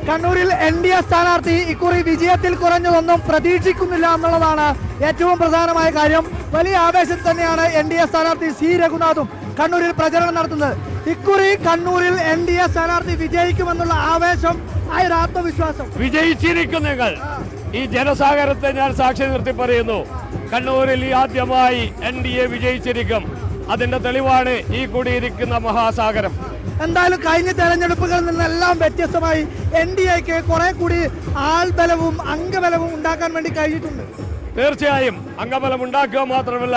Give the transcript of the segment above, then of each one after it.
കണ്ണൂരിൽ NDA സ്ഥാനാർത്ഥി ഇക്കുറി വിജയത്തിൽ കുറഞ്ഞതൊന്നും പ്രതീക്ഷിക്കുന്നില്ല എന്നുള്ളതാണ് ഏറ്റവും പ്രധാനമായ കാര്യം. വലിയ ആവേശത്തിൽ തന്നെയാണ് NDA സ്ഥാനാർത്ഥി C. രഘുനാഥും കണ്ണൂരിൽ പ്രചരണം നടത്തുന്നത്. ഇക്കുറി കണ്ണൂരിൽ NDA സ്ഥാനാർത്ഥി വിജയിക്കുമെന്നുള്ള ആവേശം, ആ ഒരു ആത്മവിശ്വാസം. വിജയിച്ചിരിക്കും നിങ്ങൾ. ഈ ജനസാഗരത്തെ ഞാൻ സാക്ഷി നിർത്തി പറയുന്നു. കണ്ണൂരിൽ ആദ്യമായി NDA വിജയിച്ചിരിക്കും. അതിന്റെ തെളിവാണ് ഈ കൂടിയിരിക്കുന്ന മഹാസാഗരം. എന്തായാലും കഴിഞ്ഞ തെരഞ്ഞെടുപ്പുകളിൽ നിന്നെല്ലാം വ്യത്യസ്തമായി NDAക്ക് കുറെ കൂടി ആൾബലവും അംഗബലവും ഉണ്ടാക്കാൻ വേണ്ടി കഴിഞ്ഞിട്ടുണ്ട്. തീർച്ചയായും അംഗബലം ഉണ്ടാക്കുക മാത്രമല്ല,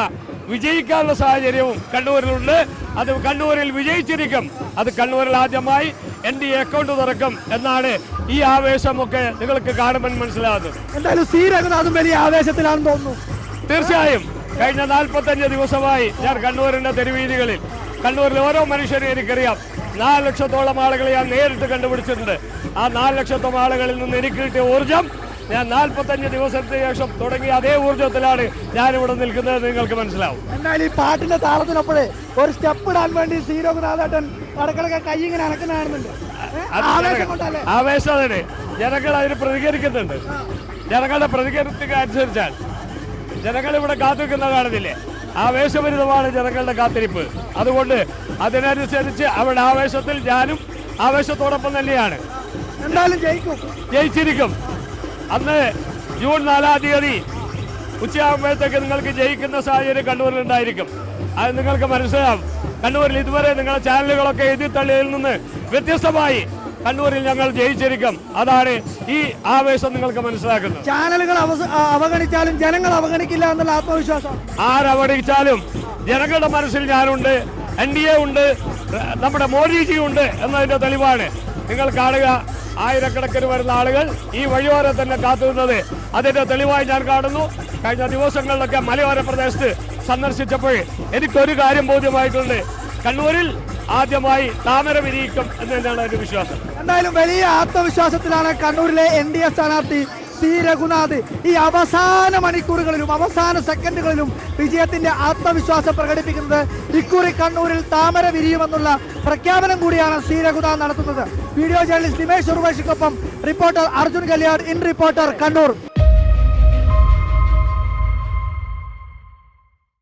വിജയിക്കാനുള്ള സാഹചര്യവും കണ്ണൂരിലുണ്ട്. അത് കണ്ണൂരിൽ വിജയിച്ചിരിക്കും. അത് കണ്ണൂരിൽ ആദ്യമായി NDA അക്കൗണ്ട് തുറക്കും എന്നാണ് ഈ ആവേശമൊക്കെ നിങ്ങൾക്ക് കാണുമ്പോൾ മനസ്സിലാകുന്നത്. എന്തായാലും C. രഘുനാഥും വലിയ ആവേശത്തിലാണെന്ന് തോന്നുന്നു. തീർച്ചയായും കഴിഞ്ഞ 45 ദിവസമായി ഞാൻ കണ്ണൂരിന്റെ തെരുവീതികളിൽ, കണ്ണൂരിലെ ഓരോ മനുഷ്യരെയും എനിക്കറിയാം. 4 ലക്ഷത്തോളം ആളുകളെ ഞാൻ നേരിട്ട് കണ്ടുപിടിച്ചിട്ടുണ്ട്. ആ 4 ലക്ഷത്തോളം ആളുകളിൽ നിന്ന് എനിക്ക് കിട്ടിയ ഊർജം, ഞാൻ 45 ദിവസത്തിന് ശേഷം തുടങ്ങിയ അതേ ഊർജത്തിലാണ് ഞാനിവിടെ നിൽക്കുന്നത്. നിങ്ങൾക്ക് മനസ്സിലാവും. എന്തായാലും ഈ പാട്ടിന്റെ താളത്തിനപ്പോഴേ ഒരു സ്റ്റെപ്പ് ഇടാൻ വേണ്ടി C. രഘുനാഥേട്ടൻ ഇടക്കിടക്ക് കൈ ഇങ്ങനെ അനക്കുന്നതാണെന്നുണ്ട്. ആവേശമാണ്. ജനങ്ങൾ അതിന് പ്രതികരിക്കുന്നുണ്ട്. ജനങ്ങളുടെ പ്രതികരണത്തിന് അനുസരിച്ചാണ് ജനങ്ങൾ ഇവിടെ കാത്തിരിക്കുന്ന കാണുന്നില്ലേ. ആവേശഭരിതമാണ് ജനങ്ങളുടെ കാത്തിരിപ്പ്. അതുകൊണ്ട് അതിനനുസരിച്ച് അവരുടെ ആവേശത്തിൽ ഞാനും ആവേശത്തോടൊപ്പം തന്നെയാണ്. എന്തായാലും ജയിച്ചിരിക്കും. അന്ന് ജൂൺ 4-ാം തീയതി ഉച്ചയാകുമ്പോഴത്തേക്ക് നിങ്ങൾക്ക് ജയിക്കുന്ന സാഹചര്യം കണ്ണൂരിൽ ഉണ്ടായിരിക്കും. അത് നിങ്ങൾക്ക് മനസ്സിലാവും. കണ്ണൂരിൽ ഇതുവരെ നിങ്ങളുടെ ചാനലുകളൊക്കെ എഴുതിത്തള്ളിയതിൽ നിന്ന് വ്യത്യസ്തമായി കണ്ണൂരിൽ ഞങ്ങൾ ജയിച്ചിരിക്കും. അതാണ് ഈ ആവേശം നിങ്ങൾക്ക് മനസ്സിലാക്കുന്നത്. ചാനലുകൾ അവഗണിച്ചാലും ജനങ്ങൾ അവഗണിക്കില്ല എന്നുള്ള ആത്മവിശ്വാസം. ആരവഗണിച്ചാലും ജനങ്ങളുടെ മനസ്സിൽ ഞാനുണ്ട്, NDA ഉണ്ട്, നമ്മുടെ മോദിജി ഉണ്ട് എന്നതിന്റെ തെളിവാണ്. നിങ്ങൾ കാണുക, ആയിരക്കണക്കിന് വരുന്ന ആളുകൾ ഈ വഴിയോരെ തന്നെ കാത്തുനിന്നത് അതിന്റെ തെളിവായി ഞാൻ കാണുന്നു. കഴിഞ്ഞ ദിവസങ്ങളിലൊക്കെ മലയോര പ്രദേശത്ത് സന്ദർശിച്ചപ്പോൾ എനിക്കൊരു കാര്യം ബോധ്യമായിട്ടുണ്ട്. കണ്ണൂരിൽ ആദ്യമായി താമര വിരിയിക്കും എന്ന് തന്നെയാണ് എന്റെ വിശ്വാസം. എന്തായാലും വലിയ ആത്മവിശ്വാസത്തിലാണ് കണ്ണൂരിലെ NDA സ്ഥാനാർത്ഥി C. രഘുനാഥ് ഈ അവസാന മണിക്കൂറുകളിലും അവസാന സെക്കൻഡുകളിലും വിജയത്തിന്റെ ആത്മവിശ്വാസം പ്രകടിപ്പിക്കുന്നത്. ഇക്കുറി കണ്ണൂരിൽ താമര വിരിയുമെന്നുള്ള പ്രഖ്യാപനം കൂടിയാണ് C. രഘുനാഥ് നടത്തുന്നത്. വീഡിയോ ജേർണലിസ്റ്റ് ദിമേശ് ഉർവശിക്കൊപ്പം reporter Arjun Kalyad, in reporter, Kannur.